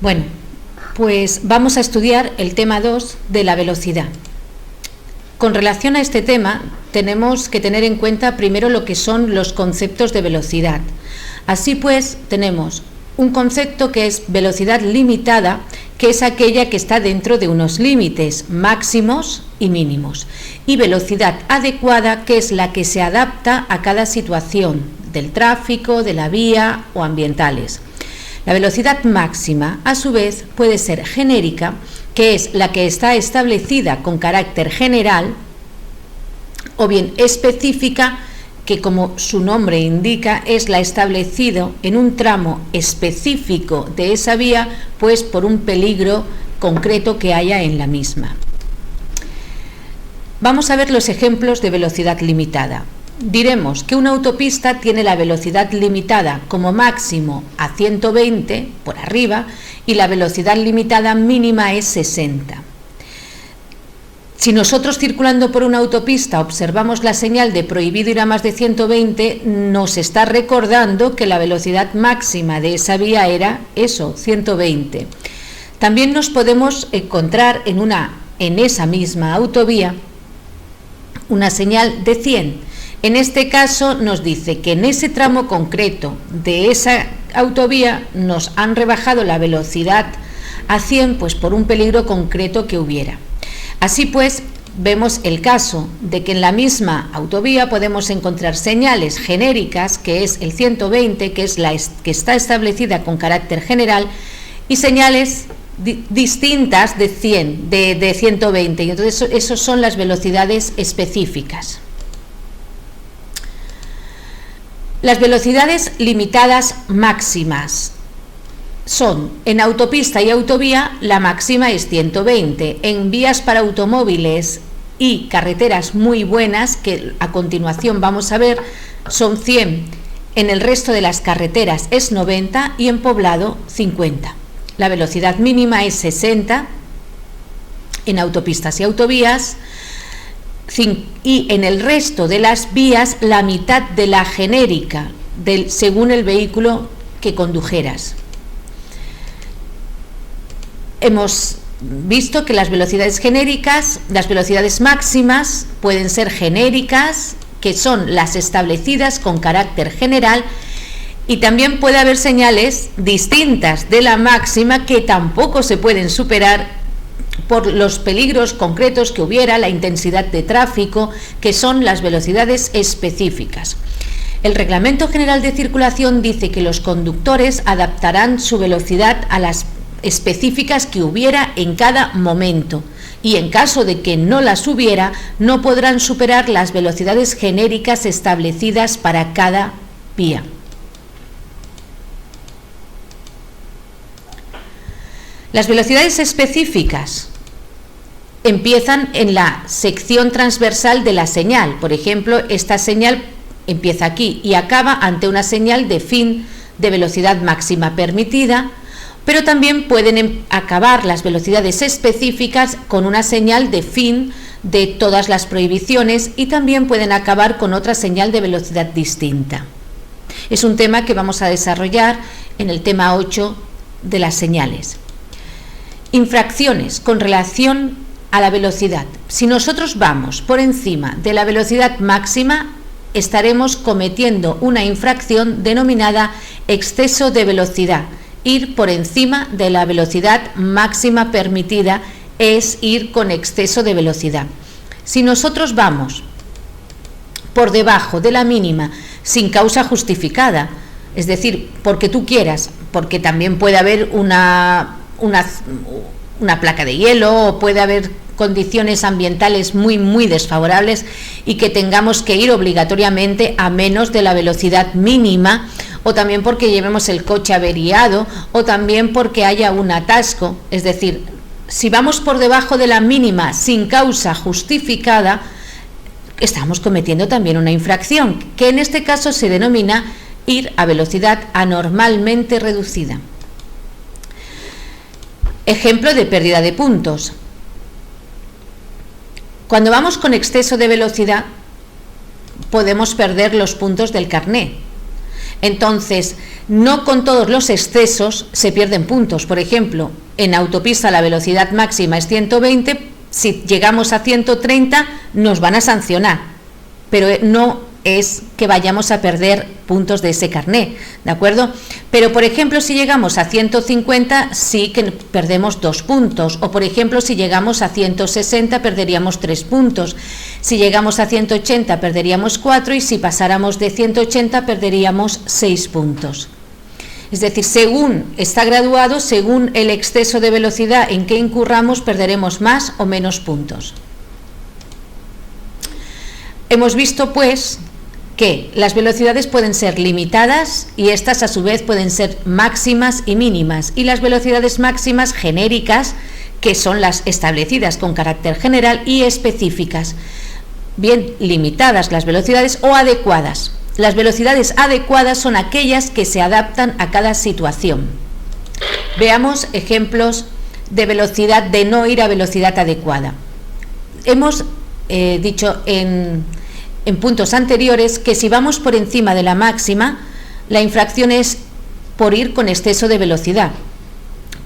Bueno, pues vamos a estudiar el tema 2 de la velocidad. Con relación a este tema, tenemos que tener en cuenta primero lo que son los conceptos de velocidad. Así pues, tenemos un concepto que es velocidad limitada, que es aquella que está dentro de unos límites máximos y mínimos, y velocidad adecuada, que es la que se adapta a cada situación del tráfico, de la vía o ambientales. La velocidad máxima, a su vez, puede ser genérica, que es la que está establecida con carácter general, o bien específica, que como su nombre indica, es la establecida en un tramo específico de esa vía, pues por un peligro concreto que haya en la misma. Vamos a ver los ejemplos de velocidad limitada. Diremos que una autopista tiene la velocidad limitada como máximo a 120 por arriba y la velocidad limitada mínima es 60. Si nosotros circulando por una autopista observamos la señal de prohibido ir a más de 120, nos está recordando que la velocidad máxima de esa vía era eso, 120. También nos podemos encontrar en esa misma autovía una señal de 100. En este caso nos dice que en ese tramo concreto de esa autovía nos han rebajado la velocidad a 100 pues por un peligro concreto que hubiera. Así pues, vemos el caso de que en la misma autovía podemos encontrar señales genéricas, que es el 120, que es la que está establecida con carácter general, y señales distintas de 100, de 120, y entonces esas son las velocidades específicas. Las velocidades limitadas máximas son, en autopista y autovía, la máxima es 120, en vías para automóviles y carreteras muy buenas, que a continuación vamos a ver, son 100, en el resto de las carreteras es 90 y en poblado 50. La velocidad mínima es 60 en autopistas y autovías, y en el resto de las vías la mitad de la genérica, según el vehículo que condujeras. Hemos visto que las velocidades genéricas, las velocidades máximas pueden ser genéricas, que son las establecidas con carácter general, y también puede haber señales distintas de la máxima que tampoco se pueden superar por los peligros concretos que hubiera, la intensidad de tráfico, que son las velocidades específicas. El Reglamento General de Circulación dice que los conductores adaptarán su velocidad a las específicas que hubiera en cada momento, y en caso de que no las hubiera, no podrán superar las velocidades genéricas establecidas para cada vía. Las velocidades específicas empiezan en la sección transversal de la señal. Por ejemplo, esta señal empieza aquí y acaba ante una señal de fin de velocidad máxima permitida, pero también pueden acabar las velocidades específicas con una señal de fin de todas las prohibiciones, y también pueden acabar con otra señal de velocidad distinta. Es un tema que vamos a desarrollar en el tema 8 de las señales. Infracciones con relación a la velocidad. Si nosotros vamos por encima de la velocidad máxima, estaremos cometiendo una infracción denominada exceso de velocidad. Ir por encima de la velocidad máxima permitida es ir con exceso de velocidad. Si nosotros vamos por debajo de la mínima sin causa justificada, es decir, porque tú quieras, porque también puede haber una placa de hielo, o puede haber condiciones ambientales muy desfavorables y que tengamos que ir obligatoriamente a menos de la velocidad mínima, o también porque llevemos el coche averiado, o también porque haya un atasco. Es decir, si vamos por debajo de la mínima sin causa justificada, estamos cometiendo también una infracción, que en este caso se denomina ir a velocidad anormalmente reducida. Ejemplo de pérdida de puntos. Cuando vamos con exceso de velocidad, podemos perder los puntos del carné. Entonces, no con todos los excesos se pierden puntos. Por ejemplo, en autopista la velocidad máxima es 120, si llegamos a 130 nos van a sancionar, pero no es que vayamos a perder puntos de ese carné, ¿de acuerdo? Pero, por ejemplo, si llegamos a 150 sí que perdemos 2 puntos, o por ejemplo, si llegamos a 160 perderíamos 3 puntos, si llegamos a 180 perderíamos 4 y si pasáramos de 180 perderíamos 6 puntos. Es decir, según está graduado, según el exceso de velocidad en que incurramos, perderemos más o menos puntos. Hemos visto, pues, que las velocidades pueden ser limitadas y estas a su vez pueden ser máximas y mínimas, y las velocidades máximas genéricas, que son las establecidas con carácter general, y específicas, bien limitadas las velocidades o adecuadas. Las velocidades adecuadas son aquellas que se adaptan a cada situación. Veamos ejemplos de velocidad, de no ir a velocidad adecuada. Hemos dicho en puntos anteriores que si vamos por encima de la máxima, la infracción es por ir con exceso de velocidad,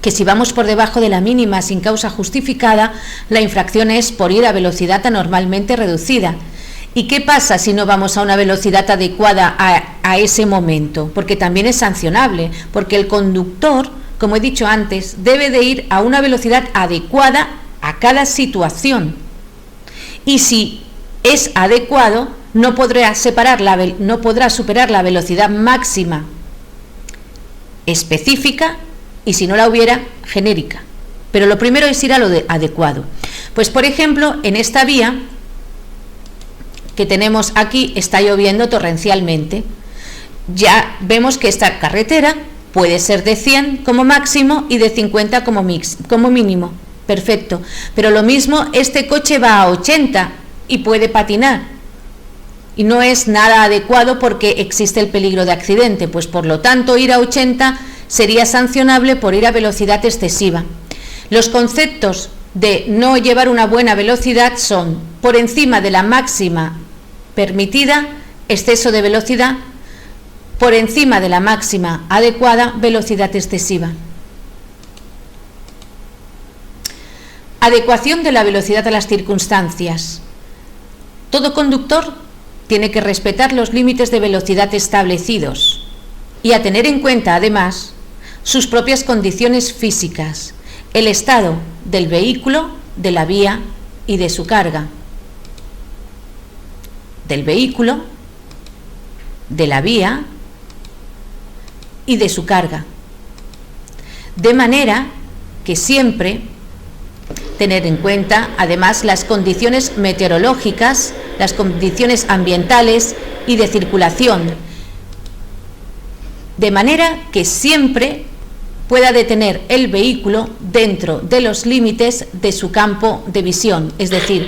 que si vamos por debajo de la mínima sin causa justificada, la infracción es por ir a velocidad anormalmente reducida. ¿Y qué pasa si no vamos a una velocidad adecuada a ese momento? Porque también es sancionable, porque el conductor, como he dicho antes, debe de ir a una velocidad adecuada a cada situación. Y si es adecuado, no podrá superar la velocidad máxima específica, y si no la hubiera, genérica. Pero lo primero es ir a lo adecuado. Pues, por ejemplo, en esta vía que tenemos aquí está lloviendo torrencialmente. Ya vemos que esta carretera puede ser de 100 como máximo y de 50 como mínimo. Perfecto. Pero lo mismo, este coche va a 80 y puede patinar. Y no es nada adecuado porque existe el peligro de accidente. Pues por lo tanto, ir a 80 sería sancionable por ir a velocidad excesiva. Los conceptos de no llevar una buena velocidad son por encima de la máxima permitida, exceso de velocidad; por encima de la máxima adecuada, velocidad excesiva. Adecuación de la velocidad a las circunstancias. Todo conductor tiene que respetar los límites de velocidad establecidos y a tener en cuenta, además, sus propias condiciones físicas, el estado del vehículo, de la vía y de su carga. Del vehículo, de la vía y de su carga. De manera que siempre tener en cuenta, además, las condiciones meteorológicas, las condiciones ambientales y de circulación, de manera que siempre pueda detener el vehículo dentro de los límites de su campo de visión. Es decir,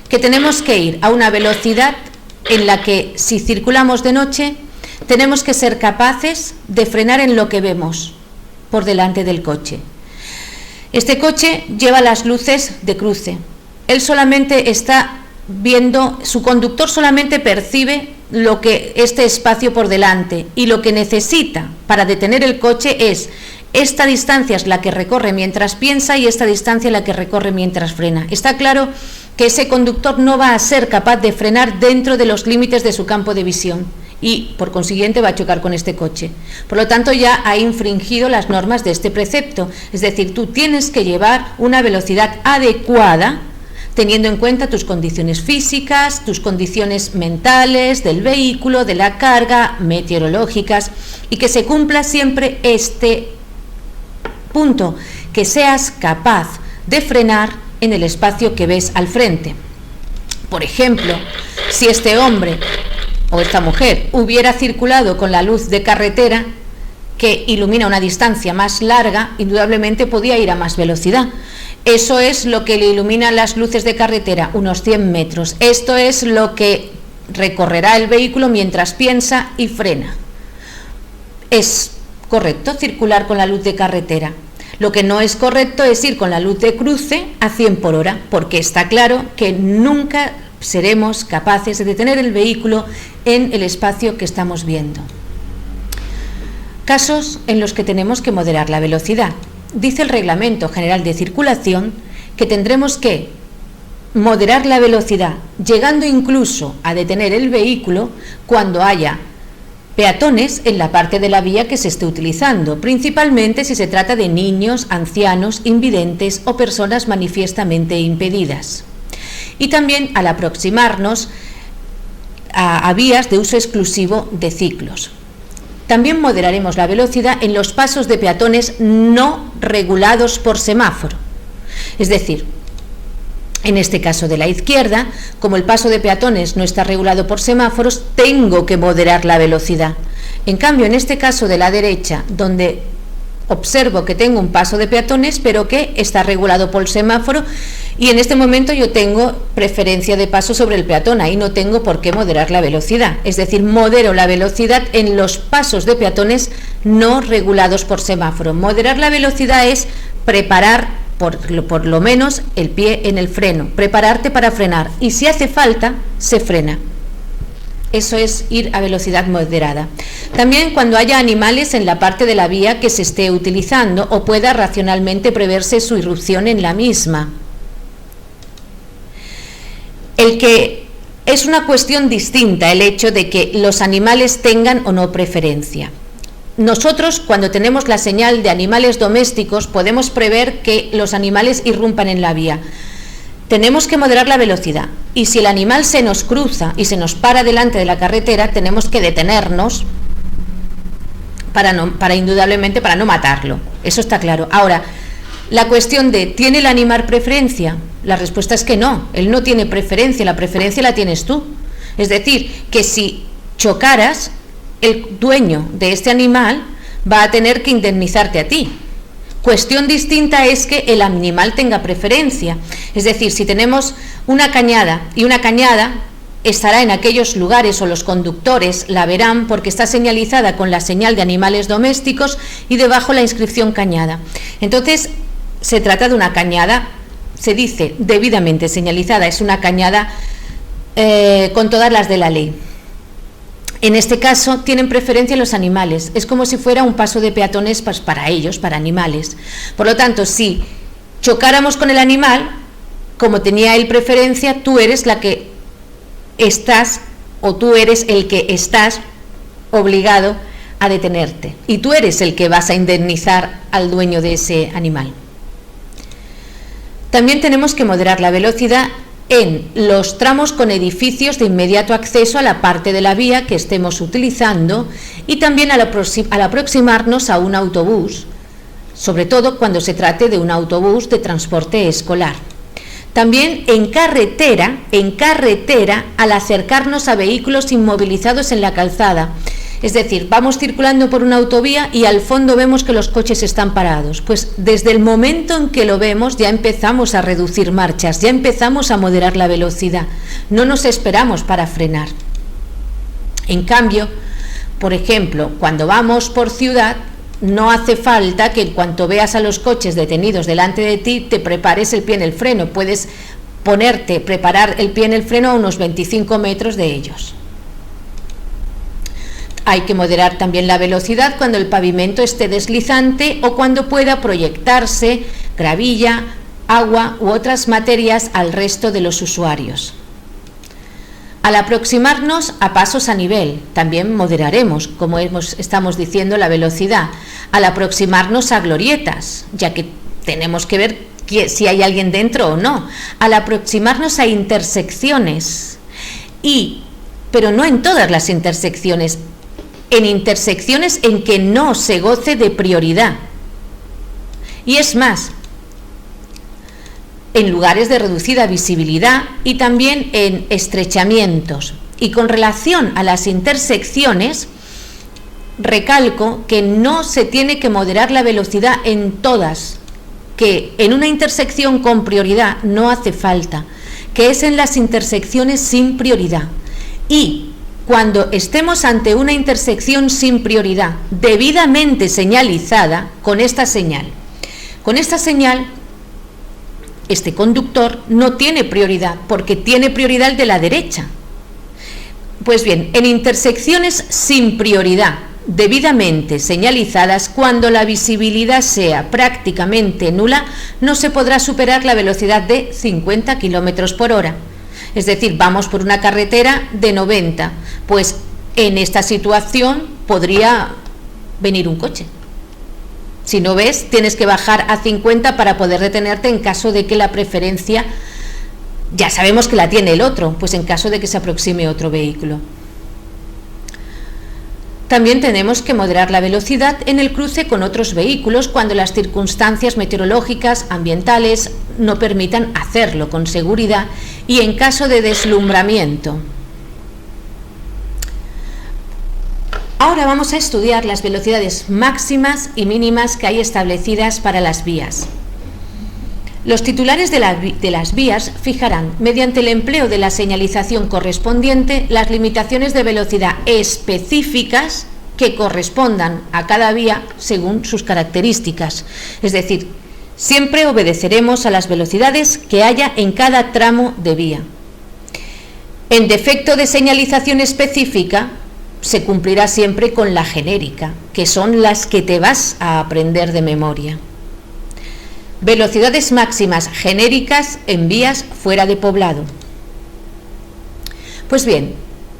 que tenemos que ir a una velocidad en la que, si circulamos de noche, tenemos que ser capaces de frenar en lo que vemos por delante del coche. Este coche lleva las luces de cruce. Él solamente está viendo, su conductor solamente percibe lo que este espacio por delante, y lo que necesita para detener el coche es esta distancia, es la que recorre mientras piensa, y esta distancia es la que recorre mientras frena. Está claro que ese conductor no va a ser capaz de frenar dentro de los límites de su campo de visión y, por consiguiente, va a chocar con este coche. Por lo tanto, ya ha infringido las normas de este precepto. Es decir, tú tienes que llevar una velocidad adecuada, teniendo en cuenta tus condiciones físicas, tus condiciones mentales, del vehículo, de la carga, meteorológicas, y que se cumpla siempre este punto, que seas capaz de frenar en el espacio que ves al frente. Por ejemplo, si este hombre o esta mujer hubiera circulado con la luz de carretera que ilumina una distancia más larga, indudablemente podía ir a más velocidad. Eso es lo que le iluminan las luces de carretera, unos 100 metros. Esto es lo que recorrerá el vehículo mientras piensa y frena. Es correcto circular con la luz de carretera. Lo que no es correcto es ir con la luz de cruce a 100 por hora, porque está claro que nunca seremos capaces de detener el vehículo en el espacio que estamos viendo. Casos en los que tenemos que moderar la velocidad. Dice el Reglamento General de Circulación que tendremos que moderar la velocidad, llegando incluso a detener el vehículo cuando haya peatones en la parte de la vía que se esté utilizando, principalmente si se trata de niños, ancianos, invidentes o personas manifiestamente impedidas. Y también al aproximarnos a vías de uso exclusivo de ciclos. También moderaremos la velocidad en los pasos de peatones no regulados por semáforo. Es decir, en este caso de la izquierda, como el paso de peatones no está regulado por semáforos, tengo que moderar la velocidad. En cambio, en este caso de la derecha, donde observo que tengo un paso de peatones, pero que está regulado por el semáforo, y en este momento yo tengo preferencia de paso sobre el peatón, ahí no tengo por qué moderar la velocidad. Es decir, modero la velocidad en los pasos de peatones no regulados por semáforo. Moderar la velocidad es preparar por lo menos el pie en el freno, prepararte para frenar, y si hace falta, se frena. Eso es ir a velocidad moderada. También cuando haya animales en la parte de la vía que se esté utilizando o pueda racionalmente preverse su irrupción en la misma. El que es una cuestión distinta el hecho de que los animales tengan o no preferencia. Nosotros, cuando tenemos la señal de animales domésticos, podemos prever que los animales irrumpan en la vía. Tenemos que moderar la velocidad, y si el animal se nos cruza y se nos para delante de la carretera, tenemos que detenernos indudablemente para no matarlo. Eso está claro. Ahora, la cuestión de ¿tiene el animal preferencia? La respuesta es que no, él no tiene preferencia, la preferencia la tienes tú. Es decir, que si chocaras, el dueño de este animal va a tener que indemnizarte a ti. Cuestión distinta es que el animal tenga preferencia. Es decir, si tenemos una cañada, y una cañada estará en aquellos lugares, o los conductores la verán porque está señalizada con la señal de animales domésticos y debajo la inscripción cañada. Entonces, se trata de una cañada, se dice debidamente señalizada, es una cañada con todas las de la ley. En este caso tienen preferencia los animales, es como si fuera un paso de peatones para ellos, para animales. Por lo tanto, si chocáramos con el animal, como tenía él preferencia, tú eres la que estás, o tú eres el que estás obligado a detenerte, y tú eres el que vas a indemnizar al dueño de ese animal. También tenemos que moderar la velocidad en los tramos con edificios de inmediato acceso a la parte de la vía que estemos utilizando, y también al aproximarnos a un autobús, sobre todo cuando se trate de un autobús de transporte escolar. También en carretera, al acercarnos a vehículos inmovilizados en la calzada. Es decir, vamos circulando por una autovía y al fondo vemos que los coches están parados. Pues desde el momento en que lo vemos ya empezamos a reducir marchas, ya empezamos a moderar la velocidad. No nos esperamos para frenar. En cambio, por ejemplo, cuando vamos por ciudad, no hace falta que en cuanto veas a los coches detenidos delante de ti, te prepares el pie en el freno. Puedes preparar el pie en el freno a unos 25 metros de ellos. Hay que moderar también la velocidad cuando el pavimento esté deslizante o cuando pueda proyectarse gravilla, agua u otras materias al resto de los usuarios. Al aproximarnos a pasos a nivel, también moderaremos, como estamos diciendo, la velocidad. Al aproximarnos a glorietas, ya que tenemos que ver si hay alguien dentro o no. Al aproximarnos a intersecciones, pero no en todas las intersecciones, en intersecciones en que no se goce de prioridad. Y es más, en lugares de reducida visibilidad y también en estrechamientos. Y con relación a las intersecciones, recalco que no se tiene que moderar la velocidad en todas, que en una intersección con prioridad no hace falta, que es en las intersecciones sin prioridad. Y cuando estemos ante una intersección sin prioridad, debidamente señalizada con esta señal, este conductor no tiene prioridad, porque tiene prioridad el de la derecha. Pues bien, en intersecciones sin prioridad, debidamente señalizadas, cuando la visibilidad sea prácticamente nula, no se podrá superar la velocidad de 50 km por hora. Es decir, vamos por una carretera de 90, pues en esta situación podría venir un coche. Si no ves, tienes que bajar a 50 para poder detenerte en caso de que la preferencia, ya sabemos que la tiene el otro, pues en caso de que se aproxime otro vehículo. También tenemos que moderar la velocidad en el cruce con otros vehículos cuando las circunstancias meteorológicas, ambientales, no permitan hacerlo con seguridad y en caso de deslumbramiento. Ahora vamos a estudiar las velocidades máximas y mínimas que hay establecidas para las vías. Los titulares de las vías fijarán, mediante el empleo de la señalización correspondiente, las limitaciones de velocidad específicas que correspondan a cada vía según sus características. Es decir, siempre obedeceremos a las velocidades que haya en cada tramo de vía. En defecto de señalización específica, se cumplirá siempre con la genérica, que son las que te vas a aprender de memoria. Velocidades máximas genéricas en vías fuera de poblado. Pues bien,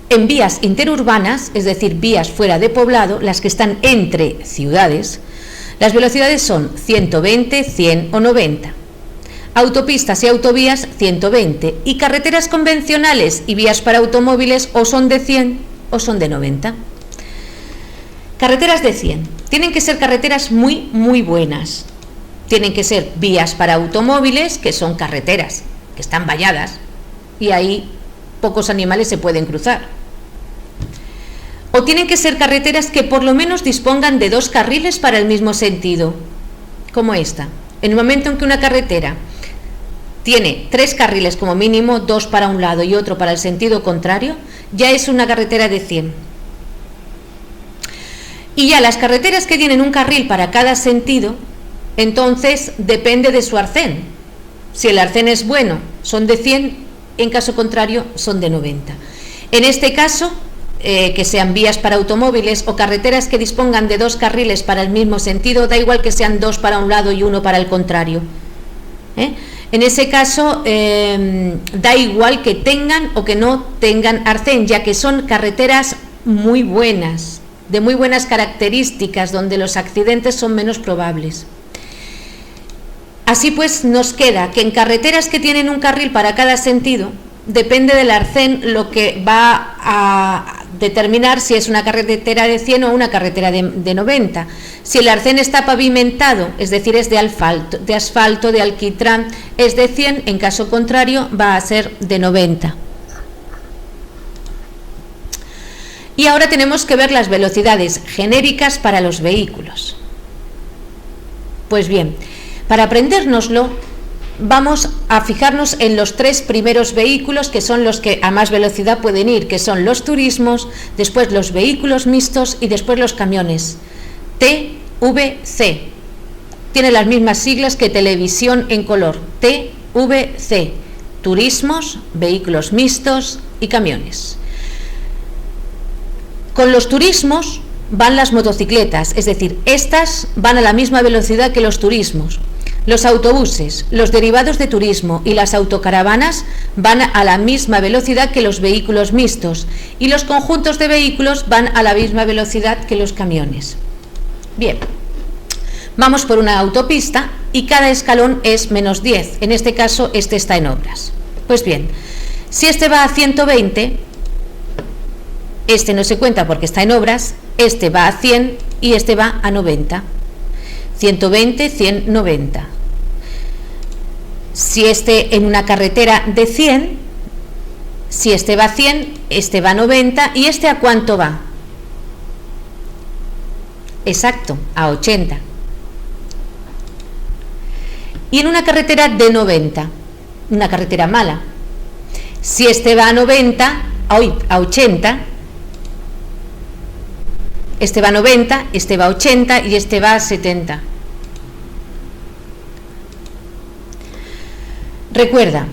en vías interurbanas, es decir, vías fuera de poblado, las que están entre ciudades, las velocidades son 120, 100 o 90. Autopistas y autovías 120 y carreteras convencionales y vías para automóviles o son de 100 o son de 90. Carreteras de 100. Tienen que ser carreteras muy buenas. Tienen que ser vías para automóviles, que son carreteras que están valladas y ahí pocos animales se pueden cruzar. O tienen que ser carreteras que por lo menos dispongan de 2 carriles para el mismo sentido, como esta. En el momento en que una carretera tiene 3 carriles como mínimo, 2 para un lado y otro para el sentido contrario, ya es una carretera de 100. Y ya las carreteras que tienen un carril para cada sentido, entonces depende de su arcén. Si el arcén es bueno, son de 100, en caso contrario, son de 90. En este caso, que sean vías para automóviles o carreteras que dispongan de 2 carriles para el mismo sentido, da igual que sean 2 para un lado y 1 para el contrario. En ese caso, da igual que tengan o que no tengan arcén, ya que son carreteras muy buenas, de muy buenas características, donde los accidentes son menos probables. Así pues, nos queda que en carreteras que tienen un carril para cada sentido, depende del arcén lo que va a determinar si es una carretera de 100 o una carretera de 90. Si el arcén está pavimentado, es decir, es de asfalto, de alquitrán, es de 100, en caso contrario va a ser de 90. Y ahora tenemos que ver las velocidades genéricas para los vehículos. Pues bien, para aprendérnoslo, vamos a fijarnos en los 3 primeros vehículos, que son los que a más velocidad pueden ir, que son los turismos, después los vehículos mixtos y después los camiones. TVC. Tiene las mismas siglas que televisión en color. TVC. Turismos, vehículos mixtos y camiones. Con los turismos van las motocicletas, es decir, estas van a la misma velocidad que los turismos. Los autobuses, los derivados de turismo y las autocaravanas van a la misma velocidad que los vehículos mixtos y los conjuntos de vehículos van a la misma velocidad que los camiones. Bien, vamos por una autopista y cada escalón es menos 10, en este caso este está en obras. Pues bien, si este va a 120, este no se cuenta porque está en obras, este va a 100 y este va a 90. 120, 100, 90. Si este en una carretera de 100, si este va a 100, este va a 90 y este ¿a cuánto va? Exacto, a 80. Y en una carretera de 90, una carretera mala, si este va a 90, a 80, este va a 90, este va a 80 y este va a 70. Recuerda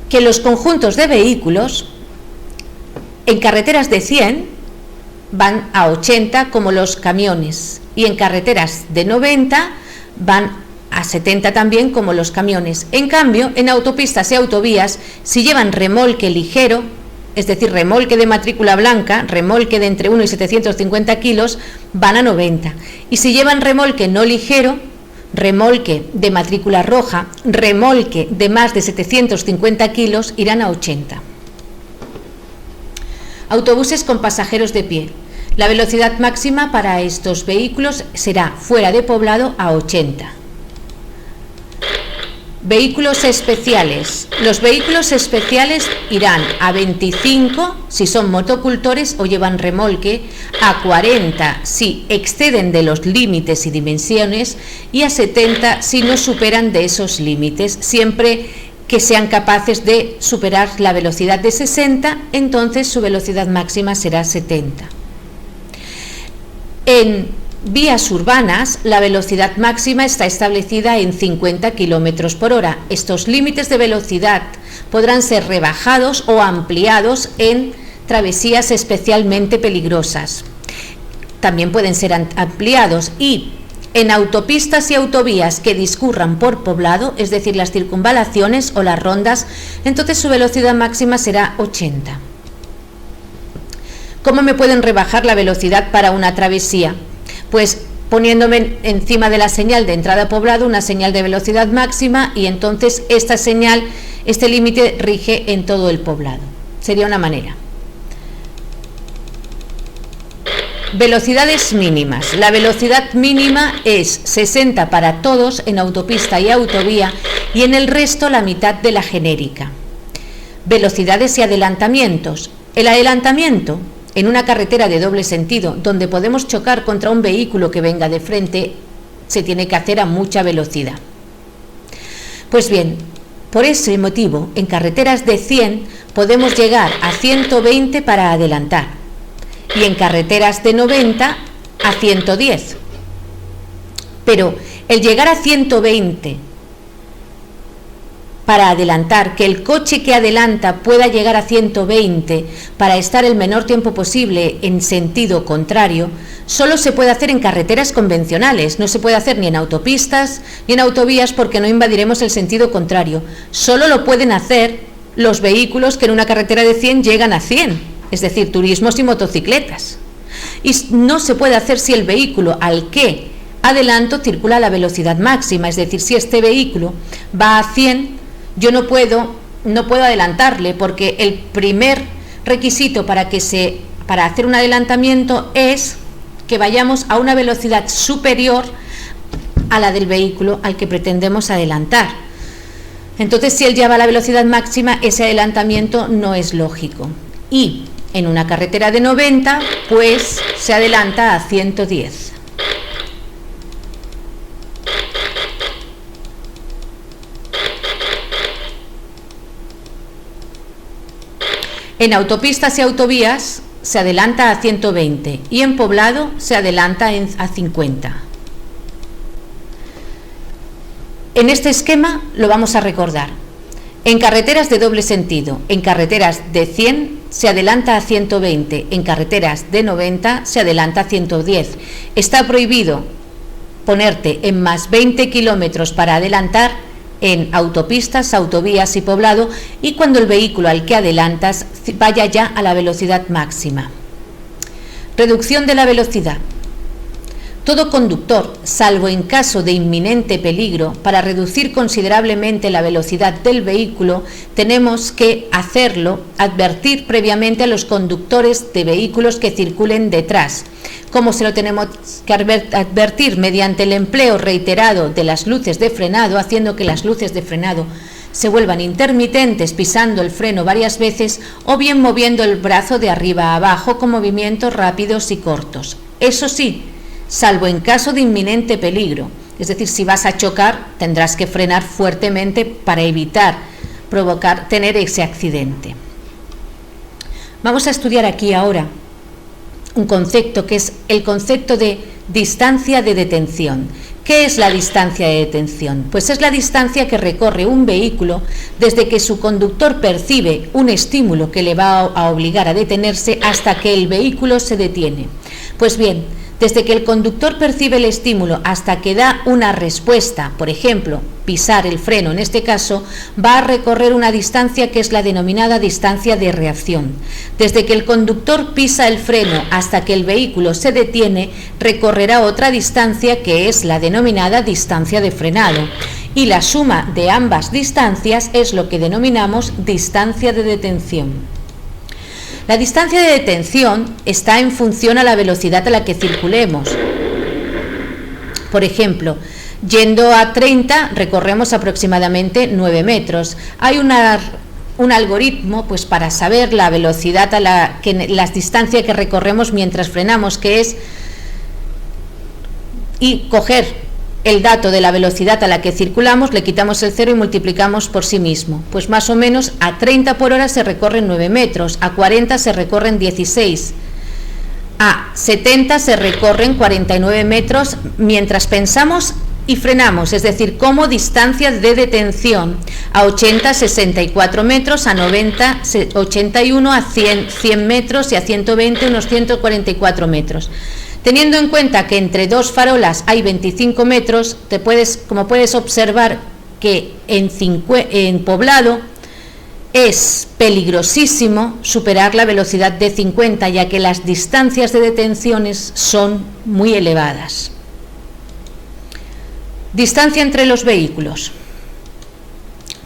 que los conjuntos de vehículos en carreteras de 100 van a 80 como los camiones, y en carreteras de 90 van a 70 también como los camiones. En cambio, en autopistas y autovías, si llevan remolque ligero, es decir, remolque de matrícula blanca, remolque de entre 1 y 750 kilos, van a 90. Y si llevan remolque no ligero, remolque de matrícula roja, remolque de más de 750 kilos, irán a 80. Autobuses con pasajeros de pie. La velocidad máxima para estos vehículos será fuera de poblado a 80. Vehículos especiales. Los vehículos especiales irán a 25 si son motocultores o llevan remolque, a 40 si exceden de los límites y dimensiones y a 70 si no superan de esos límites, siempre que sean capaces de superar la velocidad de 60, entonces su velocidad máxima será 70. En vías urbanas, la velocidad máxima está establecida en 50 km por hora. Estos límites de velocidad podrán ser rebajados o ampliados en travesías especialmente peligrosas. También pueden ser ampliados, y en autopistas y autovías que discurran por poblado, es decir, las circunvalaciones o las rondas, entonces su velocidad máxima será 80. ¿Cómo me pueden rebajar la velocidad para una travesía? Pues poniéndome encima de la señal de entrada a poblado una señal de velocidad máxima, y entonces esta señal, este límite rige en todo el poblado. Sería una manera. Velocidades mínimas. La velocidad mínima es 60 para todos en autopista y autovía, y en el resto la mitad de la genérica. Velocidades y adelantamientos. El adelantamiento en una carretera de doble sentido, donde podemos chocar contra un vehículo que venga de frente, se tiene que hacer a mucha velocidad. Pues bien, por ese motivo, en carreteras de 100 podemos llegar a 120 para adelantar, y en carreteras de 90 a 110. Pero el llegar a 120 para adelantar, que el coche que adelanta pueda llegar a 120 para estar el menor tiempo posible en sentido contrario, solo se puede hacer en carreteras convencionales, no se puede hacer ni en autopistas ni en autovías, porque no invadiremos el sentido contrario. Solo lo pueden hacer los vehículos que en una carretera de 100 llegan a 100, es decir, turismos y motocicletas. Y no se puede hacer si el vehículo al que adelanto circula a la velocidad máxima, es decir, si este vehículo va a 100, yo no puedo adelantarle, porque el primer requisito para hacer un adelantamiento es que vayamos a una velocidad superior a la del vehículo al que pretendemos adelantar. Entonces, si él ya va a la velocidad máxima, ese adelantamiento no es lógico. Y en una carretera de 90, pues se adelanta a 110. En autopistas y autovías se adelanta a 120 y en poblado se adelanta a 50. En este esquema lo vamos a recordar. En carreteras de doble sentido, en carreteras de 100 se adelanta a 120, en carreteras de 90 se adelanta a 110. Está prohibido ponerte en más 20 kilómetros para adelantar en autopistas, autovías y poblado, y cuando el vehículo al que adelantas vaya ya a la velocidad máxima. Reducción de la velocidad. Todo conductor, salvo en caso de inminente peligro, para reducir considerablemente la velocidad del vehículo, tenemos que advertir previamente a los conductores de vehículos que circulen detrás. ¿Cómo se lo tenemos que advertir? Mediante el empleo reiterado de las luces de frenado, haciendo que las luces de frenado se vuelvan intermitentes, pisando el freno varias veces, o bien moviendo el brazo de arriba a abajo con movimientos rápidos y cortos. Eso sí, salvo en caso de inminente peligro, es decir, si vas a chocar, tendrás que frenar fuertemente para evitar tener ese accidente. Vamos a estudiar aquí ahora un concepto que es el concepto de distancia de detención. ¿Qué es la distancia de detención? Pues es la distancia que recorre un vehículo desde que su conductor percibe un estímulo que le va a obligar a detenerse hasta que el vehículo se detiene. Pues bien, desde que el conductor percibe el estímulo hasta que da una respuesta, por ejemplo, pisar el freno en este caso, va a recorrer una distancia que es la denominada distancia de reacción. Desde que el conductor pisa el freno hasta que el vehículo se detiene, recorrerá otra distancia que es la denominada distancia de frenado. Y la suma de ambas distancias es lo que denominamos distancia de detención. La distancia de detención está en función a la velocidad a la que circulemos. Por ejemplo, yendo a 30 recorremos aproximadamente 9 metros. Hay un algoritmo pues para saber la velocidad a la distancia que recorremos mientras frenamos, que es coger el dato de la velocidad a la que circulamos, le quitamos el 0 y multiplicamos por sí mismo. Pues más o menos a 30 por hora se recorren 9 metros, a 40 se recorren 16, a 70 se recorren 49 metros mientras pensamos y frenamos, es decir, como distancia de detención. A 80, 64 metros, a 90, 81, a 100 metros y a 120, unos 144 metros. Teniendo en cuenta que entre dos farolas hay 25 metros, como puedes observar que en poblado es peligrosísimo superar la velocidad de 50, ya que las distancias de detenciones son muy elevadas. Distancia entre los vehículos.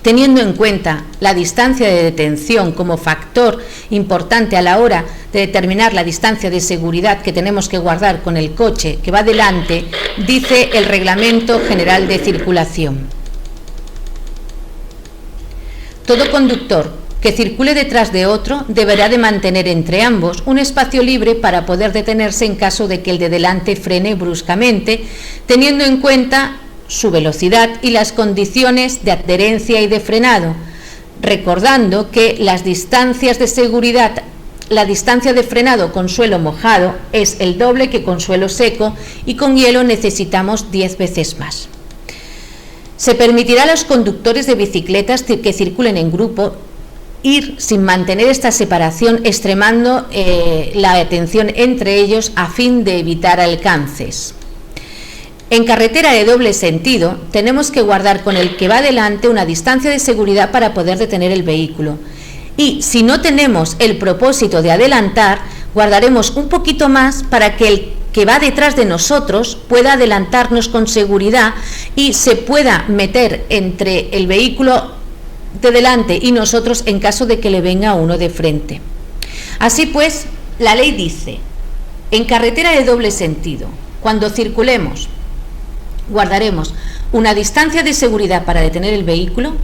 Teniendo en cuenta la distancia de detención como factor importante a la hora de determinar la distancia de seguridad que tenemos que guardar con el coche que va delante, dice el Reglamento General de Circulación. Todo conductor que circule detrás de otro deberá de mantener entre ambos un espacio libre para poder detenerse en caso de que el de delante frene bruscamente, teniendo en cuenta su velocidad y las condiciones de adherencia y de frenado, recordando que las distancias de seguridad, la distancia de frenado con suelo mojado es el doble que con suelo seco y con hielo necesitamos 10 veces más. Se permitirá a los conductores de bicicletas que circulen en grupo ir sin mantener esta separación, extremando la atención entre ellos a fin de evitar alcances. En carretera de doble sentido, tenemos que guardar con el que va delante una distancia de seguridad para poder detener el vehículo. Y si no tenemos el propósito de adelantar, guardaremos un poquito más para que el que va detrás de nosotros pueda adelantarnos con seguridad y se pueda meter entre el vehículo de delante y nosotros en caso de que le venga uno de frente. Así pues, la ley dice, en carretera de doble sentido, cuando circulemos, guardaremos una distancia de seguridad para detener el vehículo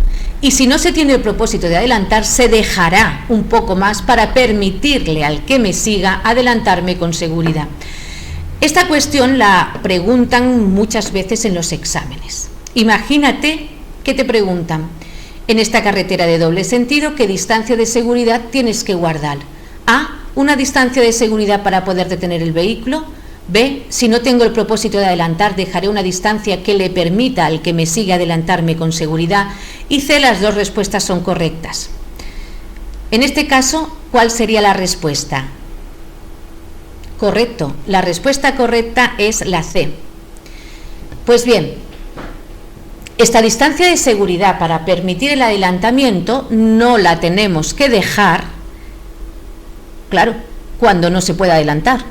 y si no se tiene el propósito de adelantar, se dejará un poco más para permitirle al que me siga adelantarme con seguridad. Esta cuestión la preguntan muchas veces en los exámenes. Imagínate que te preguntan, en esta carretera de doble sentido, ¿qué distancia de seguridad tienes que guardar? A, una distancia de seguridad para poder detener el vehículo. B, si no tengo el propósito de adelantar, dejaré una distancia que le permita al que me siga adelantarme con seguridad. Y C, las dos respuestas son correctas. En este caso, ¿cuál sería la respuesta? Correcto, la respuesta correcta es la C. Pues bien, esta distancia de seguridad para permitir el adelantamiento no la tenemos que dejar, claro, cuando no se pueda adelantar.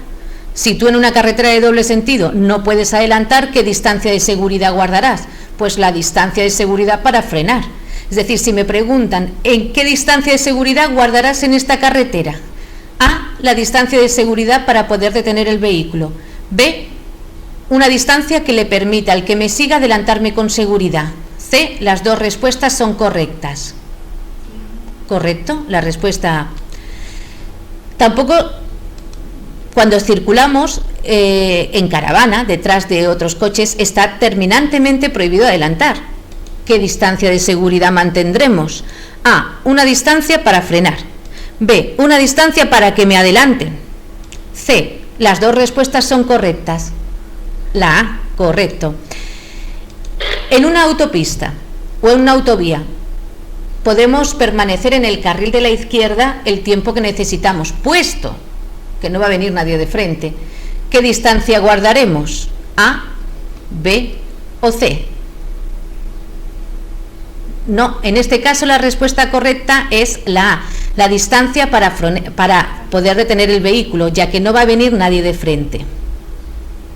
Si tú en una carretera de doble sentido no puedes adelantar, ¿qué distancia de seguridad guardarás? Pues la distancia de seguridad para frenar. Es decir, si me preguntan, ¿en qué distancia de seguridad guardarás en esta carretera? A, la distancia de seguridad para poder detener el vehículo. B, una distancia que le permita al que me siga adelantarme con seguridad. C, las dos respuestas son correctas. ¿Correcto? La respuesta A. Tampoco cuando circulamos en caravana detrás de otros coches está terminantemente prohibido adelantar. ¿Qué distancia de seguridad mantendremos? A, una distancia para frenar. B, una distancia para que me adelanten. C, las dos respuestas son correctas. La A, correcto. En una autopista o en una autovía, podemos permanecer en el carril de la izquierda el tiempo que necesitamos, puesto que no va a venir nadie de frente. ¿Qué distancia guardaremos? ¿A, B o C? No, en este caso la respuesta correcta es la A, la distancia para poder detener el vehículo, ya que no va a venir nadie de frente.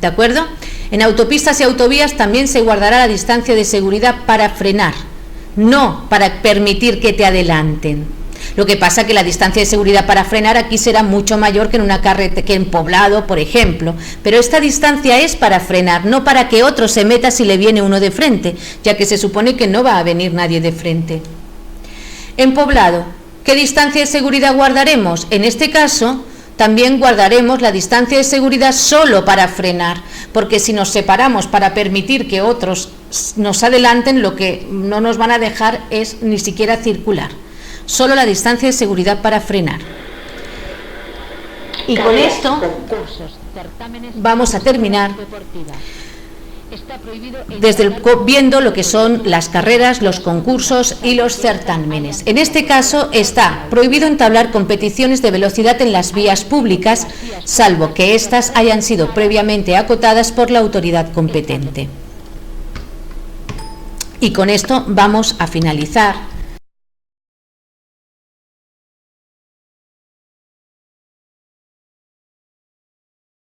¿De acuerdo? En autopistas y autovías también se guardará la distancia de seguridad para frenar, no para permitir que te adelanten. Lo que pasa que la distancia de seguridad para frenar aquí será mucho mayor que en una carretera, que en poblado, por ejemplo. Pero esta distancia es para frenar, no para que otro se meta si le viene uno de frente, ya que se supone que no va a venir nadie de frente. En poblado, ¿qué distancia de seguridad guardaremos? En este caso, también guardaremos la distancia de seguridad solo para frenar, porque si nos separamos para permitir que otros nos adelanten, lo que no nos van a dejar es ni siquiera circular. Solo la distancia de seguridad para frenar. Y con esto vamos a terminar viendo lo que son las carreras, los concursos y los certámenes. En este caso está prohibido entablar competiciones de velocidad en las vías públicas, salvo que éstas hayan sido previamente acotadas por la autoridad competente. Y con esto vamos a finalizar